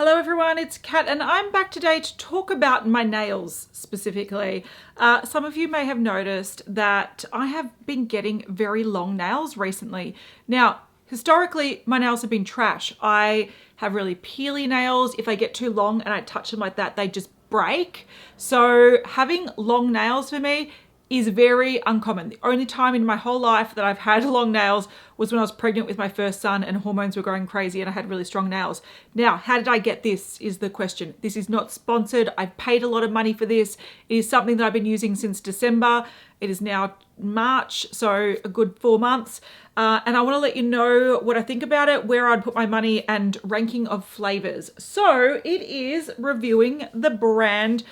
Hello everyone, it's Kat and I'm back today to talk about my nails specifically. Some of you may have noticed that I have been getting very long nails recently. Now, historically, my nails have been trash. I have really peely nails. If they get too long and I touch them like that, they just break. So having long nails for me is very uncommon. The only time in my whole life that I've had long nails was when I was pregnant with my first son and hormones were going crazy and I had really strong nails. Now, how did I get this is the question. This is not sponsored. I've paid a lot of money for this. It is something that I've been using since December. It is now March, so a good 4 months. And I want to let you know what I think about it, where I'd put my money and ranking of flavors. So it is reviewing the brand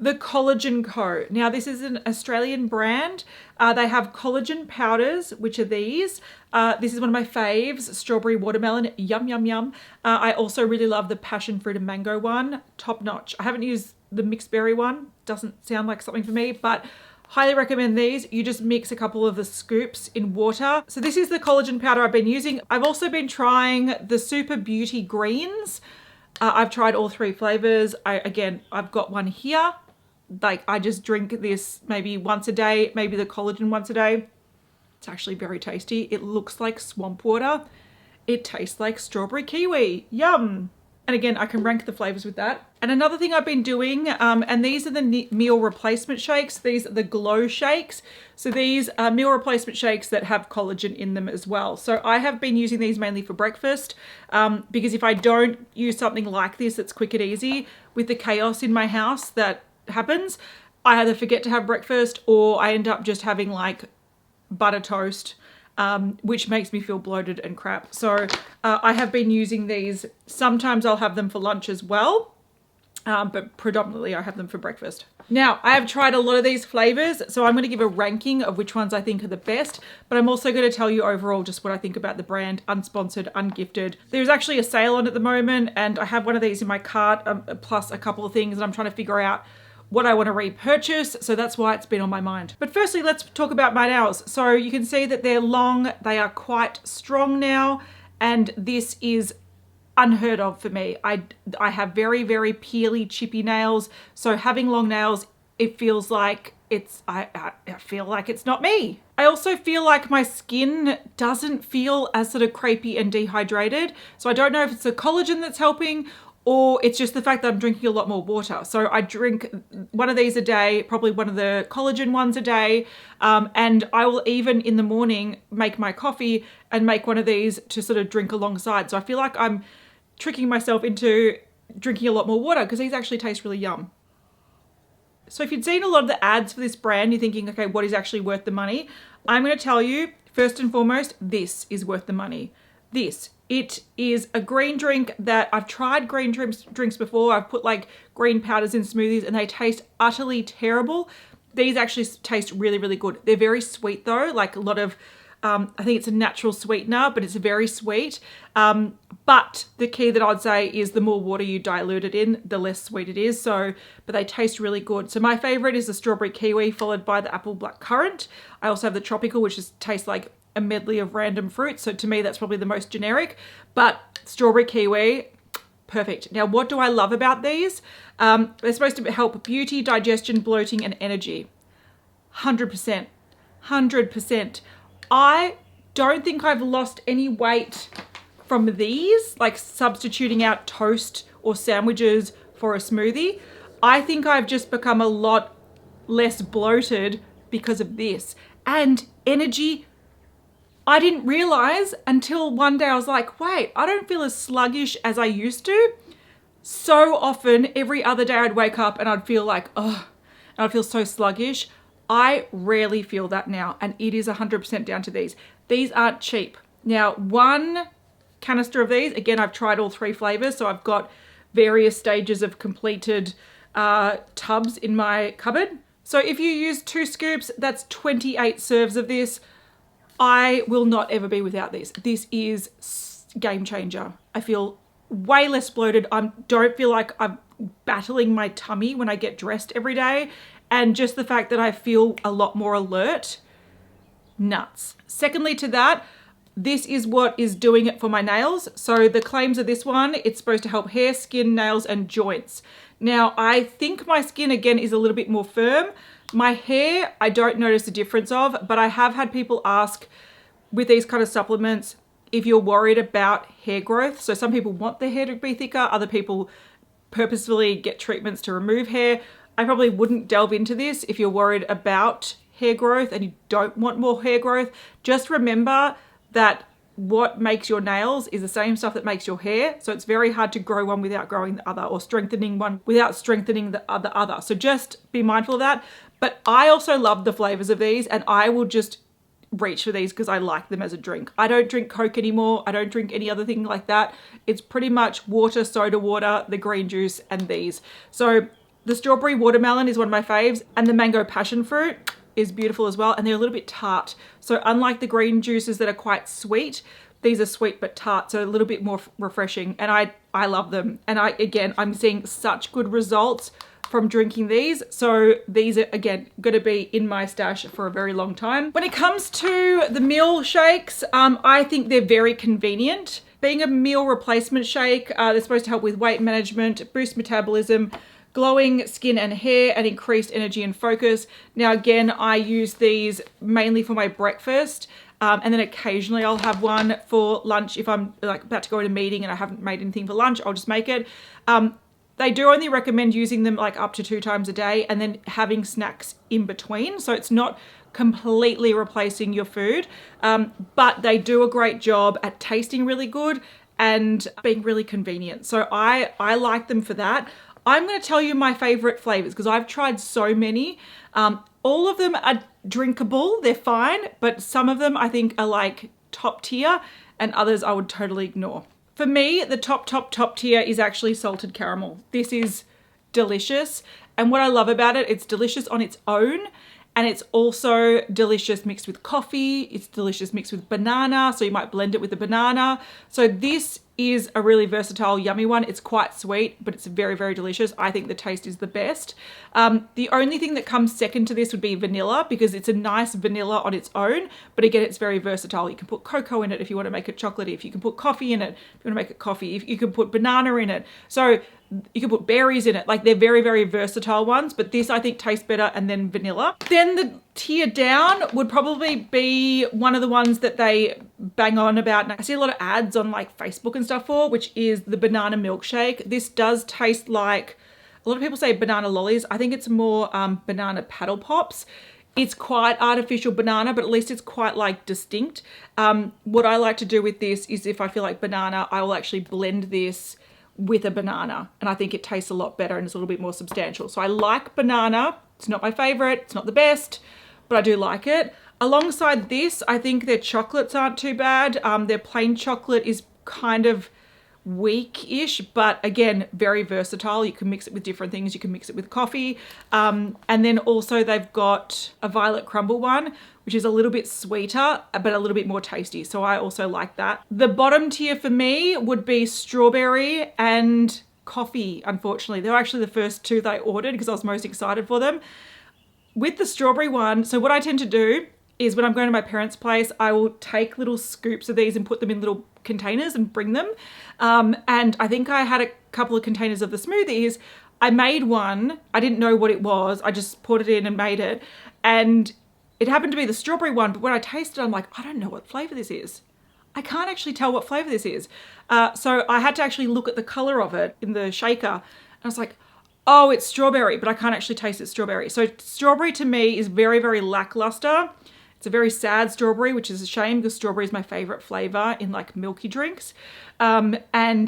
the Collagen Co. Now, this is an Australian brand. They have collagen powders, which are these. This is one of my faves, strawberry watermelon, yum, yum, yum. I also really love the passion fruit and mango one, top notch. I haven't used the mixed berry one, doesn't sound like something for me, but highly recommend these. You just mix a couple of the scoops in water. So this is the collagen powder I've been using. I've also been trying the Super Beauty Greens. I've tried all 3 flavors. I've got one here. Like, I just drink this maybe once a day, maybe the collagen once a day. It's actually very tasty. It looks like swamp water. It tastes like strawberry kiwi. Yum. And again, I can rank the flavors with that. And another thing I've been doing, and these are the meal replacement shakes. These are the glow shakes. So these are meal replacement shakes that have collagen in them as well. So I have been using these mainly for breakfast because if I don't use something like this, it's quick and easy with the chaos in my house that happens, I either forget to have breakfast or I end up just having like butter toast, which makes me feel bloated and crap. So I have been using these. Sometimes I'll have them for lunch as well, but predominantly I have them for breakfast. Now, I have tried a lot of these flavors, so I'm going to give a ranking of which ones I think are the best, but I'm also going to tell you overall just what I think about the brand, unsponsored, ungifted. There's actually a sale on at the moment, and I have one of these in my cart, plus a couple of things, and I'm trying to figure out what I want to repurchase, so that's why it's been on my mind. But firstly, let's talk about my nails. So you can see that they're long, they are quite strong now, and this is unheard of for me. I have very, very peely, chippy nails, so having long nails, it feels like I feel like it's not me. I also feel like my skin doesn't feel as sort of crepey and dehydrated, so I don't know if it's the collagen that's helping or it's just the fact that I'm drinking a lot more water. So I drink one of these a day, probably one of the collagen ones a day. And I will even in the morning make my coffee and make one of these to sort of drink alongside. So I feel like I'm tricking myself into drinking a lot more water because these actually taste really yum. So if you'd seen a lot of the ads for this brand, you're thinking, okay, what is actually worth the money? I'm going to tell you, first and foremost, this is worth the money. It is a green drink that I've tried green drinks before. I've put like green powders in smoothies and they taste utterly terrible. These actually taste really, really good. They're very sweet though, like a lot of, I think it's a natural sweetener, but it's very sweet. But the key that I'd say is the more water you dilute it in, the less sweet it is. So, but they taste really good. So my favorite is the strawberry kiwi followed by the apple black currant. I also have the tropical, which tastes like a medley of random fruits. So to me, that's probably the most generic, but strawberry kiwi, perfect. Now, what do I love about these? They're supposed to help beauty, digestion, bloating, and energy. 100%, 100%. I don't think I've lost any weight from these, like substituting out toast or sandwiches for a smoothie. I think I've just become a lot less bloated because of this. And energy, I didn't realize until one day I was like, wait, I don't feel as sluggish as I used to. So often, every other day I'd wake up and I'd feel like, oh, and I'd feel so sluggish. I rarely feel that now, and it is 100% down to these. These aren't cheap. Now, one canister of these, again, I've tried all 3 flavors, so I've got various stages of completed tubs in my cupboard. So if you use 2 scoops, that's 28 serves of this. I will not ever be without these. This is game changer. I feel way less bloated. I don't feel like I'm battling my tummy when I get dressed every day. And just the fact that I feel a lot more alert, nuts. Secondly to that, this is what is doing it for my nails. So the claims of this one, it's supposed to help hair, skin, nails, and joints. Now, I think my skin, again, is a little bit more firm. My hair, I don't notice a difference of, but I have had people ask with these kind of supplements if you're worried about hair growth. So some people want their hair to be thicker, other people purposefully get treatments to remove hair. I probably wouldn't delve into this if you're worried about hair growth and you don't want more hair growth. Just remember that what makes your nails is the same stuff that makes your hair. So it's very hard to grow one without growing the other, or strengthening one without strengthening the other. So just be mindful of that. But I also love the flavors of these, and I will just reach for these because I like them as a drink. I don't drink Coke anymore. I don't drink any other thing like that. It's pretty much water, soda water, the green juice, and these. So the strawberry watermelon is one of my faves, and the mango passion fruit is beautiful as well, and they're a little bit tart. So unlike the green juices that are quite sweet, these are sweet but tart, so a little bit more refreshing, and I love them. And I'm seeing such good results from drinking these. So these are, again, going to be in my stash for a very long time. When it comes to the meal shakes, I think they're very convenient. Being a meal replacement shake, they're supposed to help with weight management, boost metabolism, glowing skin and hair, and increased energy and focus. Now, again, I use these mainly for my breakfast. And then occasionally I'll have one for lunch. If I'm like about to go in a meeting and I haven't made anything for lunch, I'll just make it. They do only recommend using them like up to 2 times a day and then having snacks in between. So it's not completely replacing your food, but they do a great job at tasting really good and being really convenient. So I like them for that. I'm going to tell you my favorite flavors because I've tried so many. All of them are drinkable, they're fine, but some of them I think are like top tier and others I would totally ignore. For me, the top tier is actually salted caramel. This is delicious. And what I love about it, it's delicious on its own, and it's also delicious mixed with coffee. It's delicious mixed with banana, so you might blend it with a banana. So this is a really versatile, yummy one. It's quite sweet, but it's very, very delicious. I think the taste is the best. The only thing that comes second to this would be vanilla, because it's a nice vanilla on its own, but again, it's very versatile. You can put cocoa in it if you want to make it chocolatey. If you can put coffee in it, if you want to make it coffee. If you can put banana in it. So you can put berries in it. Like, they're very, very versatile ones, but this I think tastes better, and then vanilla. Then the tier down would probably be one of the ones that they bang on about, and I see a lot of ads on like Facebook and stuff for, which is the banana milkshake. This does taste like, a lot of people say banana lollies. I think it's more banana paddle pops. It's quite artificial banana, but at least it's quite like distinct. What I like to do with this is, if I feel like banana, I will actually blend this with a banana, and I think it tastes a lot better and it's a little bit more substantial. So I like banana. It's not my favorite, it's not the best, but I do like it. Alongside this, I think their chocolates aren't too bad. Their plain chocolate is kind of weak-ish, but again, very versatile. You can mix it with different things. You can mix it with coffee. And then also they've got a violet crumble one, which is a little bit sweeter, but a little bit more tasty. So I also like that. The bottom tier for me would be strawberry and coffee, unfortunately. They're actually the first 2 that I ordered because I was most excited for them. With the strawberry one, so what I tend to do is when I'm going to my parents' place, I will take little scoops of these and put them in little containers and bring them. And I think I had a couple of containers of the smoothies. I made one. I didn't know what it was. I just poured it in and made it. And it happened to be the strawberry one, but when I tasted it, I'm like, I don't know what flavor this is. I can't actually tell what flavor this is. So I had to actually look at the color of it in the shaker. And I was like, oh, it's strawberry, but I can't actually taste it's strawberry. So strawberry to me is very, very lackluster. It's a very sad strawberry, which is a shame because strawberry is my favorite flavor in like milky drinks. And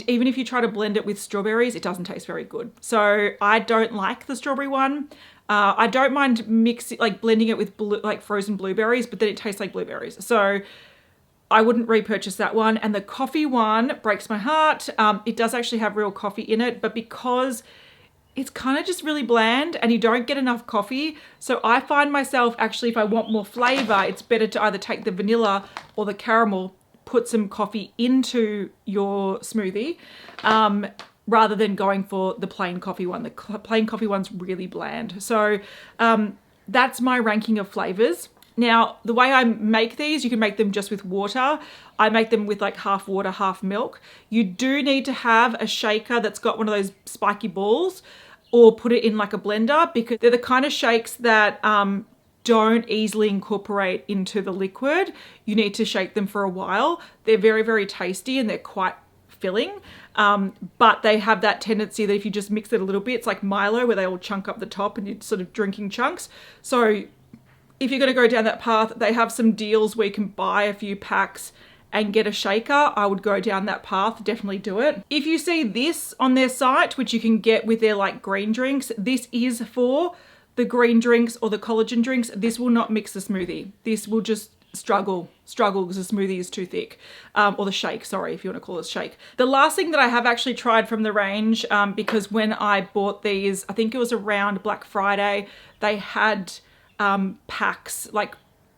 even if you try to blend it with strawberries, it doesn't taste very good. So I don't like the strawberry one. I don't mind mixing, like blending it with like frozen blueberries, but then it tastes like blueberries. So I wouldn't repurchase that one. And the coffee one breaks my heart. It does actually have real coffee in it, but because it's kind of just really bland and you don't get enough coffee. So I find myself actually, if I want more flavor, it's better to either take the vanilla or the caramel, put some coffee into your smoothie, rather than going for the plain coffee one. The plain coffee one's really bland. So that's my ranking of flavors. Now, the way I make these, you can make them just with water. I make them with like half water, half milk. You do need to have a shaker that's got one of those spiky balls, or put it in like a blender, because they're the kind of shakes that don't easily incorporate into the liquid. You need to shake them for a while. They're very, very tasty and they're quite filling, but they have that tendency that if you just mix it a little bit, it's like Milo where they all chunk up the top and you're sort of drinking chunks. So if you're going to go down that path, they have some deals where you can buy a few packs and get a shaker. I would go down that path, definitely do it. If you see this on their site, which you can get with their like green drinks, this is for the green drinks or the collagen drinks. This will not mix the smoothie. This will just struggle because the smoothie is too thick, or the shake, sorry, if you want to call it a shake. The last thing that I have actually tried from the range, because when I bought these, I think it was around Black Friday, they had packs, like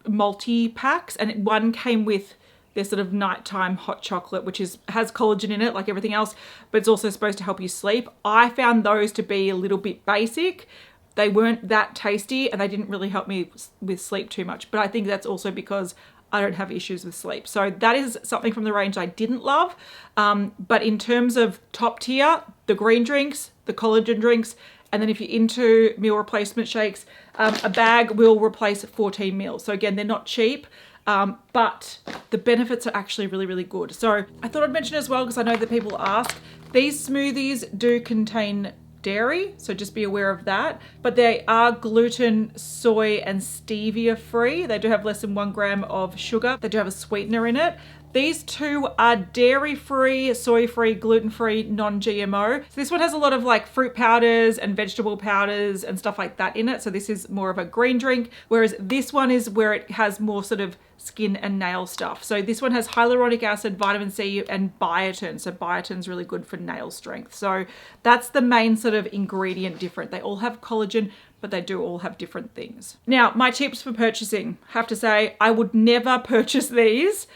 multi-packs, and one came with their sort of nighttime hot chocolate, which has collagen in it like everything else, but it's also supposed to help you sleep. I found those to be a little bit basic. They weren't that tasty and they didn't really help me with sleep too much, but I think that's also because I don't have issues with sleep. So that is something from the range I didn't love. But in terms of top tier, the green drinks, the collagen drinks, and then if you're into meal replacement shakes, a bag will replace 14 meals. So again, they're not cheap, but the benefits are actually really, really good. So I thought I'd mention as well, because I know that people ask, these smoothies do contain dairy, so just be aware of that, but they are gluten, soy and stevia free. They do have less than 1 gram of sugar. They do have a sweetener in it. These two are dairy free, soy free, gluten free, non-GMO. So this one has a lot of like fruit powders and vegetable powders and stuff like that in it. So this is more of a green drink, whereas this one is where it has more sort of skin and nail stuff. So this one has hyaluronic acid, vitamin C and biotin. So biotin's really good for nail strength. So that's the main sort of ingredient different. They all have collagen, but they do all have different things. Now, my tips for purchasing, have to say, I would never purchase these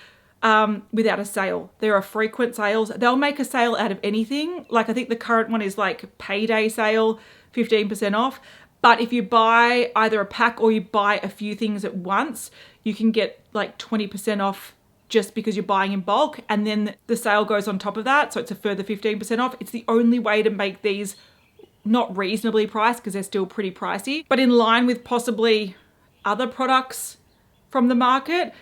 without a sale. There are frequent sales. They'll make a sale out of anything. Like I think the current one is like payday sale, 15% off. But if you buy either a pack or you buy a few things at once, you can get like 20% off just because you're buying in bulk. And then the sale goes on top of that. So it's a further 15% off. It's the only way to make these not reasonably priced, because they're still pretty pricey, but in line with possibly other products from the market.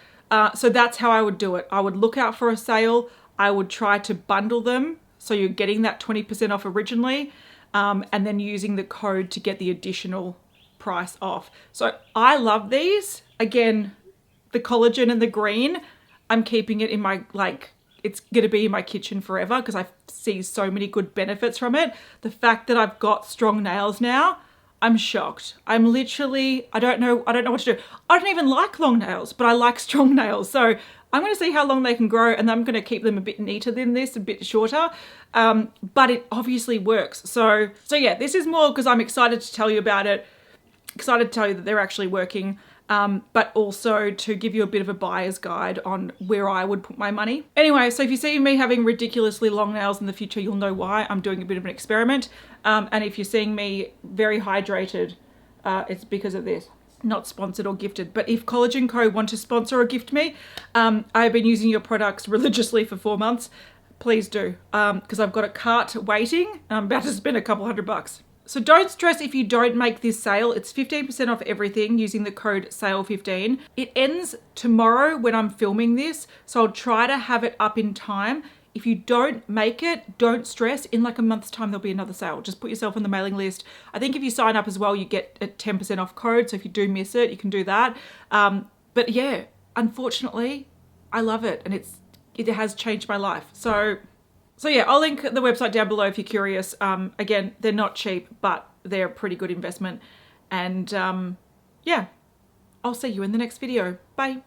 So that's how I would do it. I would look out for a sale. I would try to bundle them so you're getting that 20% off originally, and then using the code to get the additional price off. So I love these. Again, the collagen and the green, I'm keeping it in my, like, it's going to be in my kitchen forever because I see so many good benefits from it. The fact that I've got strong nails now, I'm shocked. I'm literally, I don't know what to do. I don't even like long nails, but I like strong nails. So I'm going to see how long they can grow, and I'm going to keep them a bit neater than this, a bit shorter. But it obviously works. So yeah, this is more because I'm excited to tell you about it, excited to tell you that they're actually working, but also to give you a bit of a buyer's guide on where I would put my money. Anyway, so if you see me having ridiculously long nails in the future, you'll know why. I'm doing a bit of an experiment. And if you're seeing me very hydrated, it's because of this. Not sponsored or gifted, but if Collagen Co want to sponsor or gift me, I've been using your products religiously for 4 months. Please do, because I've got a cart waiting and I'm about to spend a couple $100. So don't stress if you don't make this sale. It's 15% off everything using the code SALE15. It ends tomorrow when I'm filming this, so I'll try to have it up in time. If you don't make it, don't stress. In like a month's time, there'll be another sale. Just put yourself on the mailing list. I think if you sign up as well, you get a 10% off code. So if you do miss it, you can do that. But yeah, unfortunately, I love it. And it has changed my life. So yeah, I'll link the website down below if you're curious. Again, they're not cheap, but they're a pretty good investment. And yeah, I'll see you in the next video. Bye.